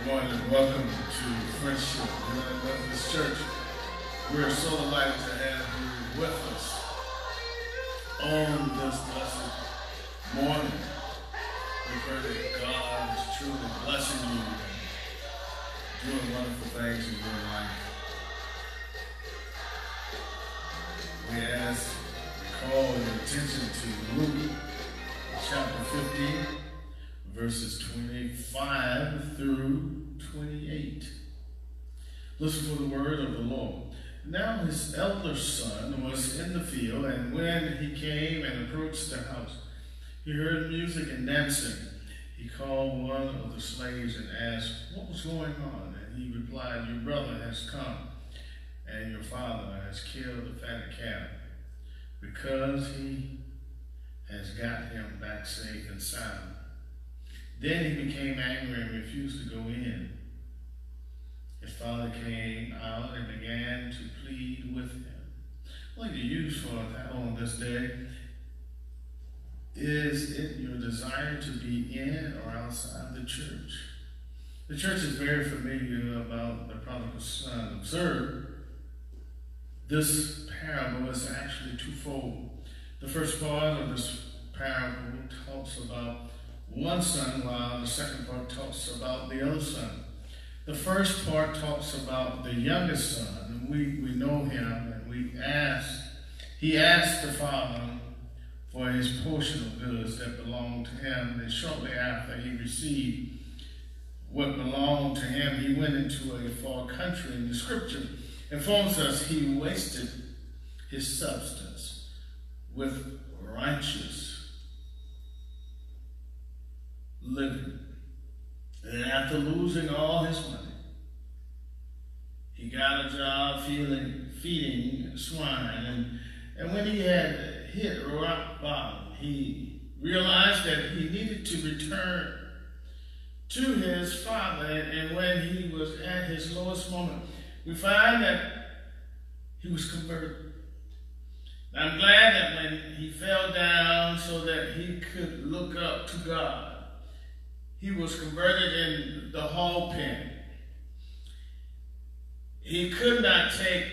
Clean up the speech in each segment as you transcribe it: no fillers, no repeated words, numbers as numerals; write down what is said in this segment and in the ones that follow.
morning and welcome to Friendship Methodist Church. We're so delighted to have you with us on this blessed morning. We pray that God is truly blessing you and doing wonderful things in your life. We ask, call your attention to Luke chapter 15, verses 25 through 28. Listen to the word of the Lord. Now his elder son was in the field, and when he came and approached the house, he heard music and dancing. He called one of the slaves and asked, "What was going on?" And he replied, "Your brother has come, and your father has killed the fatted calf, because he has got him back safe and sound." Then he became angry and refused to go in. His father came out and began to plead with him. What you use for that on this day? Is it your desire to be in or outside the church? The church is very familiar about the prodigal son. Observe, this parable is actually twofold. The first part of this parable talks about one son, while the second part talks about the other son. The first part talks about the youngest son. We know him, and he asked the father for his portion of goods that belonged to him. And shortly after he received what belonged to him, he went into a far country. And the scripture informs us he wasted his substance with righteous living. And after losing all his money, he got a job feeding swine. And when he had hit rock bottom, he realized that he needed to return to his father. And when he was at his lowest moment, we find that he was converted. I'm glad that when he fell down so that he could look up to God, he was converted in the hog pen. He could not take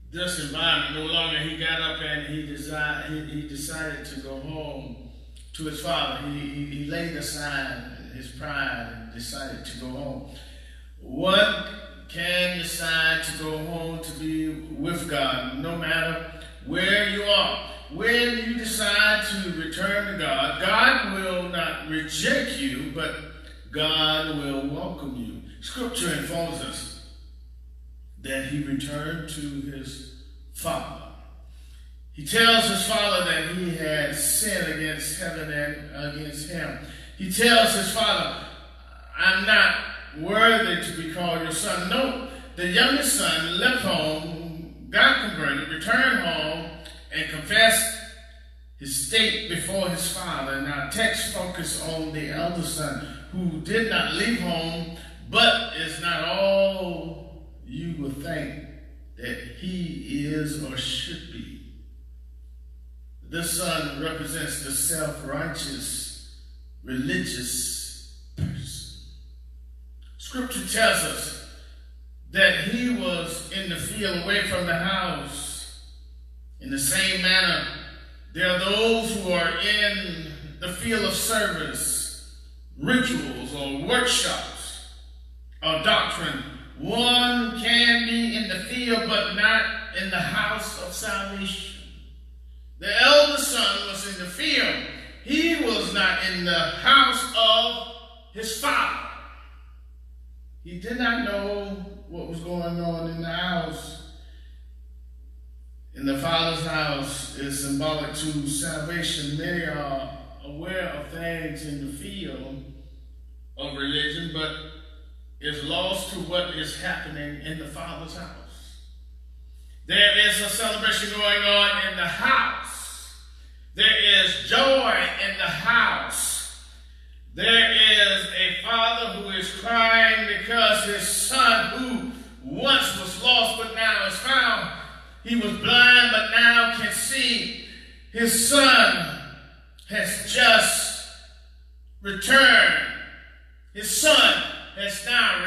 this environment no longer. He got up and he decided to go home to his father. He laid aside his pride and decided to go home. One can decide to go home to be with God, no matter where you are. When you decide to return to God, God will not reject you, but God will welcome you. Scripture informs us that he returned to his father. He tells his father that he had sinned against heaven and against him. He tells his father, "I'm not worthy to be called your son." No, the youngest son left home, got converted, returned home, and confessed his state before his father. And our text focus on the elder son, who did not leave home, but is not all you would think that he is or should be. This son represents the self-righteous, religious person. Scripture tells us that he was in the field away from the house. In the same manner, there are those who are in the field of service, rituals, or workshops, or doctrine. One can be in the field, but not in the house of salvation. The elder son was in the field. He was not in the house of his father. He did not know what was going on in the house. In the Father's house is symbolic to salvation. Many are aware of things in the field of religion, but is lost to what is happening in the Father's house. There is a celebration going on in the house. There is joy in the house. There is a father who is crying because his son, who once was lost but now is found, he was blind but now can see. His son has just returned. His son has now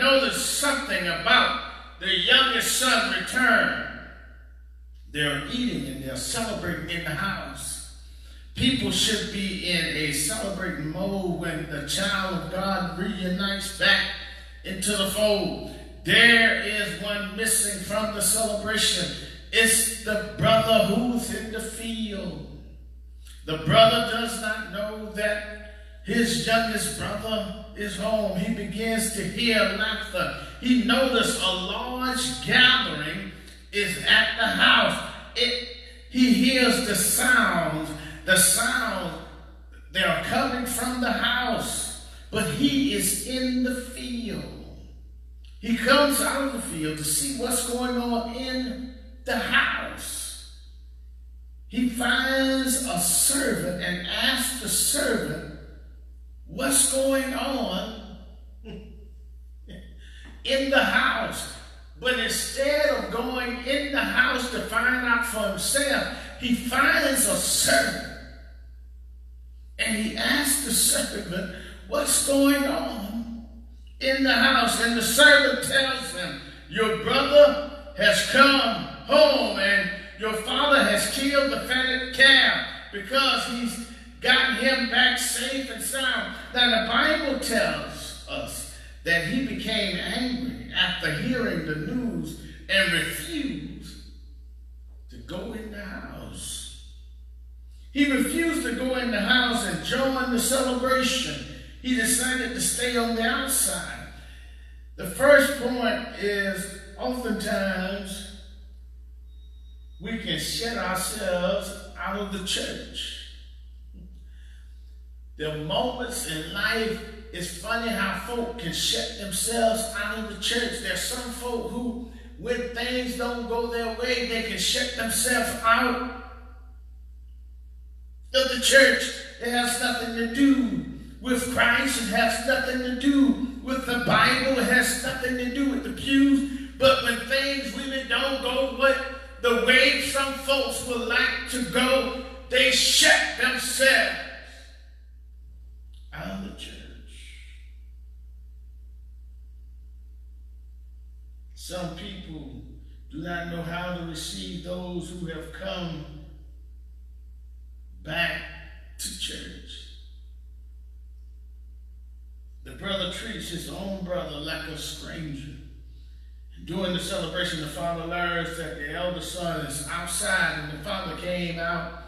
noticed something about the youngest son return. They're eating and they're celebrating in the house. People should be in a celebrating mode when the child of God reunites back into the fold. There is one missing from the celebration. It's the brother who's in the field. The brother does not know that his youngest brother is home. He begins to hear laughter. He noticed a large gathering is at the house. He hears the sounds. They are coming from the house, but he is in the field. He comes out of the field to see what's going on in the house. He finds a servant and asks the servant, what's going on in the house? But instead of going in the house to find out for himself, he finds a servant. And he asks the servant, what's going on in the house? And the servant tells him, your brother has come home and your father has killed the fatted calf because he's gotten him back safe and sound. Now the Bible tells us that he became angry after hearing the news and refused to go in the house. He refused to go in the house and join the celebration. He decided to stay on the outside. The first point is oftentimes we can shut ourselves out of the church. There are moments in life, it's funny how folk can shut themselves out of the church. There's some folk who, when things don't go their way, they can shut themselves out of the church. It has nothing to do with Christ. It has nothing to do with the Bible. It has nothing to do with the pews. But when things really don't go the way some folks would like to go, they shut themselves out of the church. Some people do not know how to receive those who have come back to church. The brother treats his own brother like a stranger. During the celebration, the father learns that the elder son is outside, and the father came out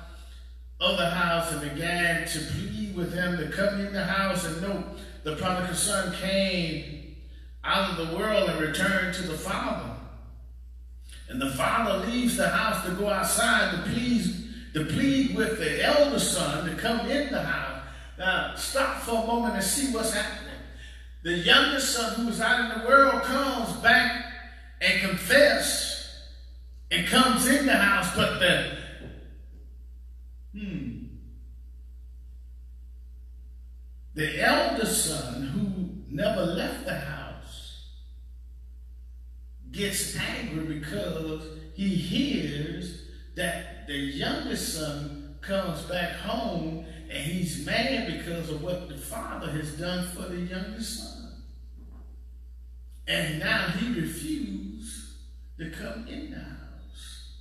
of the house and began to plead with him to come in the house. And note, the prodigal son came out of the world and returned to the father. And the father leaves the house to go outside to plead with the elder son to come in the house. Now, stop for a moment and see what's happening. The youngest son who was out in the world comes back and confesses and comes in the house, but the elder son who never left the house gets angry because he hears that the youngest son comes back home, and he's mad because of what the father has done for the youngest son. And now he refused to come in the house.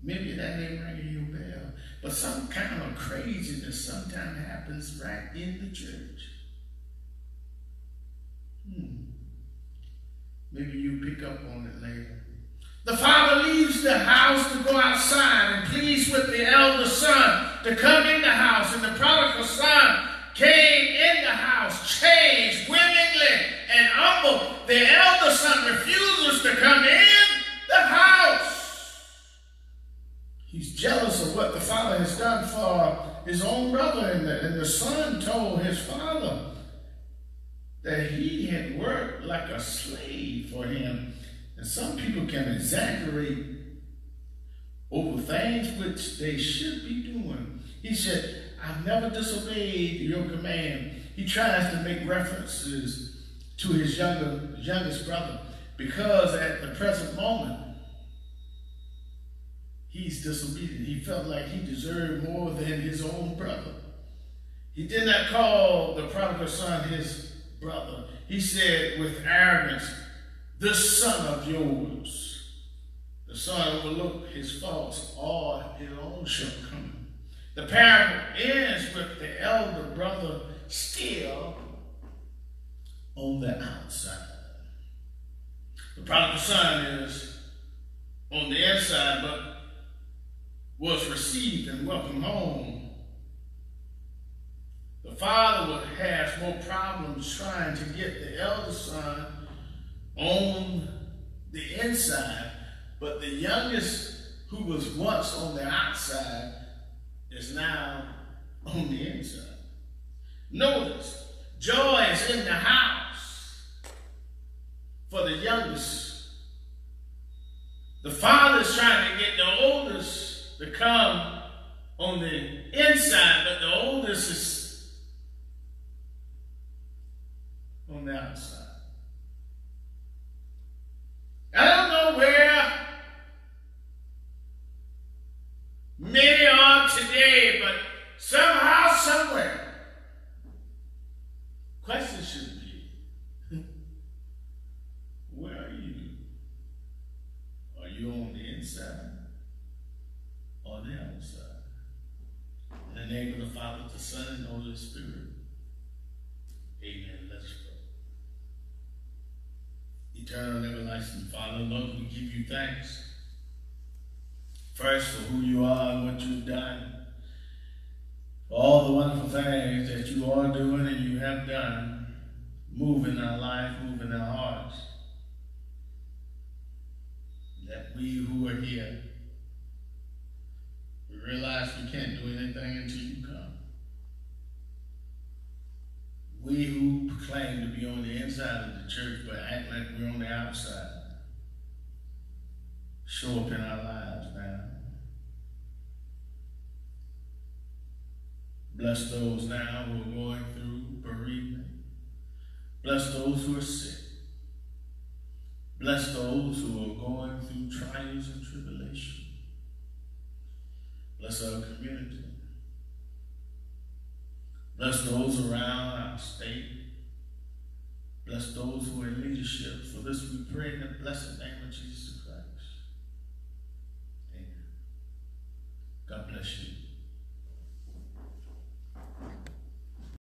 Maybe that ain't ringing your bell, but some kind of craziness sometimes happens right in the church. Maybe you pick up on it later. The father leaves the house to go outside and pleads with the elder son to come in the house. And the prodigal son came in the house, changed, willingly and humble. The elder son refuses to come in the house. He's jealous of what the father has done for his own brother. And the son told his father that he had worked like a slave for him. And some people can exaggerate over things which they should be doing. He said, I've never disobeyed your command. He tries to make references to his youngest brother because at the present moment, he's disobedient. He felt like he deserved more than his own brother. He did not call the prodigal son his brother. he said with arrogance, "This son of yours," the son overlooked his faults or his own shortcoming. The parable ends with the elder brother still on the outside. The prodigal son is on the inside, but was received and welcomed home. The father would have more problems trying to get the elder son on the inside, but the youngest, who was once on the outside, is now on the inside. Notice, joy is in the house for the youngest. The father's trying to get the oldest to come on the inside, but the oldest is on the outside. I don't know where many are today, but somehow, somewhere, question should be, where are you? Are you on the inside or the outside? In the name of the Father, the Son, and the Holy Spirit. Amen. Let's pray. Eternal and everlasting Father, Lord, we give you thanks. First, for who you are and what you've done. For all the wonderful things that you are doing and you have done. Move in our life, move in our hearts. That we who are here, we realize we can't do anything until you come. We who claim to be on the inside of the church but act like we're on the outside, show up in our lives now. Bless those now who are going through bereavement. Bless those who are sick. Bless those who are going through trials and tribulation. Bless our community. Bless those around our state. Bless those who are in leadership. For this we pray in the blessed name of Jesus Christ. Amen. God bless you.